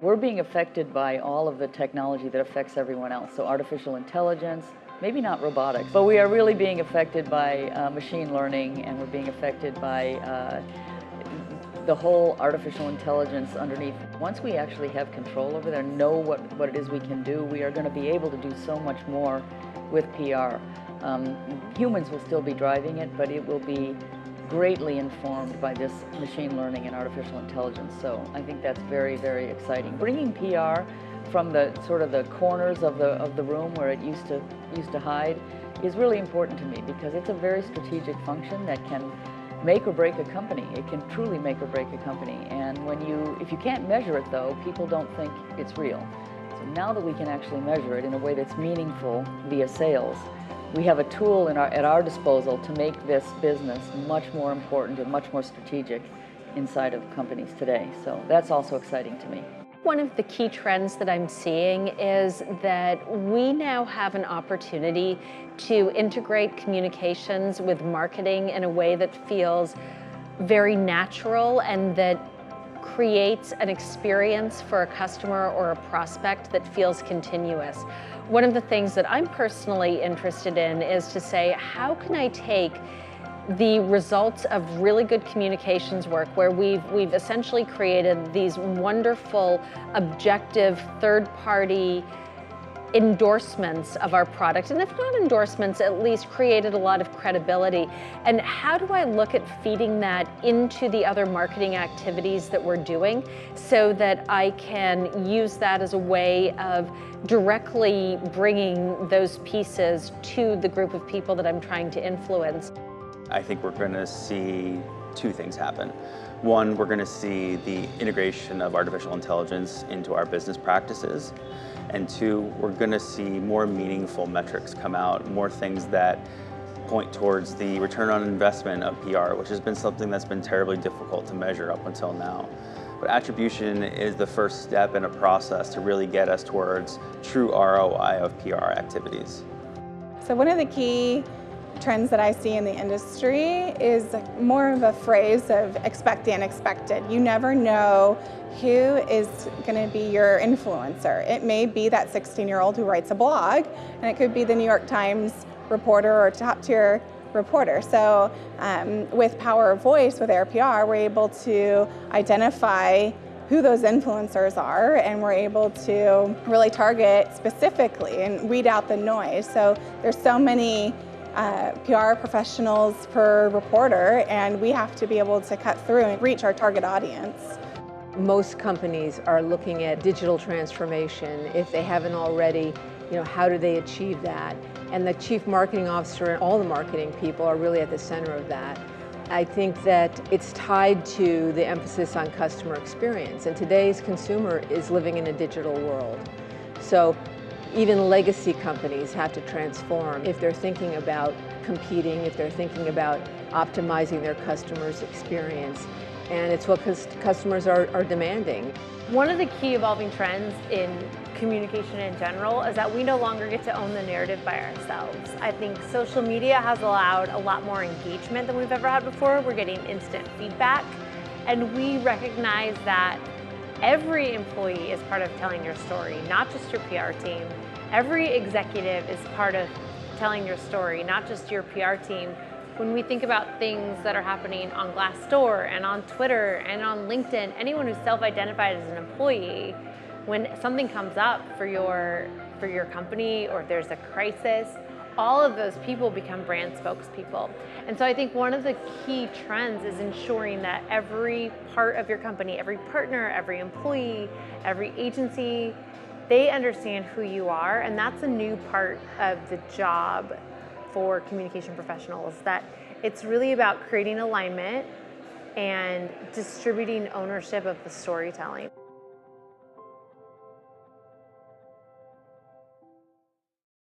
We're being affected by all of the technology that affects everyone else. So artificial intelligence, maybe not robotics, but we are really being affected by machine learning, and we're being affected by the whole artificial intelligence underneath. Once we actually have control over there, know what it is we can do, we are going to be able to do so much more with PR. Humans will still be driving it, but it will be greatly informed by this machine learning and artificial intelligence. So I think that's very, very exciting. Bringing PR from the sort of the corners of the room where it used to hide is really important to me, because it's a very strategic function that can make or break a company. It can truly make or break a company. And if you can't measure it though, people don't think it's real. So now that we can actually measure it in a way that's meaningful via sales, we have a tool at our disposal to make this business much more important and much more strategic inside of companies today. So that's also exciting to me. One of the key trends that I'm seeing is that we now have an opportunity to integrate communications with marketing in a way that feels very natural and that creates an experience for a customer or a prospect that feels continuous. One of the things that I'm personally interested in is to say, how can I take the results of really good communications work, where we've essentially created these wonderful, objective, third-party endorsements of our product, and if not endorsements, at least created a lot of credibility. And how do I look at feeding that into the other marketing activities that we're doing so that I can use that as a way of directly bringing those pieces to the group of people that I'm trying to influence? I think we're going to see two things happen. One, we're going to see the integration of artificial intelligence into our business practices. And two, we're going to see more meaningful metrics come out, more things that point towards the return on investment of PR, which has been something that's been terribly difficult to measure up until now. But attribution is the first step in a process to really get us towards true ROI of PR activities. So one of the key trends that I see in the industry is more of a phrase of expect the unexpected. You never know who is going to be your influencer. It may be that 16-year-old who writes a blog, and it could be the New York Times reporter or top-tier reporter. So with Power of Voice, with AirPR, we're able to identify who those influencers are, and we're able to really target specifically and weed out the noise. So there's so many PR professionals per reporter, and we have to be able to cut through and reach our target audience. Most companies are looking at digital transformation. If they haven't already, how do they achieve that? And the chief marketing officer and all the marketing people are really at the center of that. I think that it's tied to the emphasis on customer experience, and today's consumer is living in a digital world. So even legacy companies have to transform if they're thinking about competing, if they're thinking about optimizing their customers' experience. And it's what customers are demanding. One of the key evolving trends in communication in general is that we no longer get to own the narrative by ourselves. I think social media has allowed a lot more engagement than we've ever had before. We're getting instant feedback, and we recognize that every employee is part of telling your story, not just your PR team. Every executive is part of telling your story, not just your PR team. When we think about things that are happening on Glassdoor and on Twitter and on LinkedIn, anyone who's self-identified as an employee, when something comes up for your company or there's a crisis, all of those people become brand spokespeople. And so I think one of the key trends is ensuring that every part of your company, every partner, every employee, every agency, they understand who you are. And that's a new part of the job for communication professionals, that it's really about creating alignment and distributing ownership of the storytelling.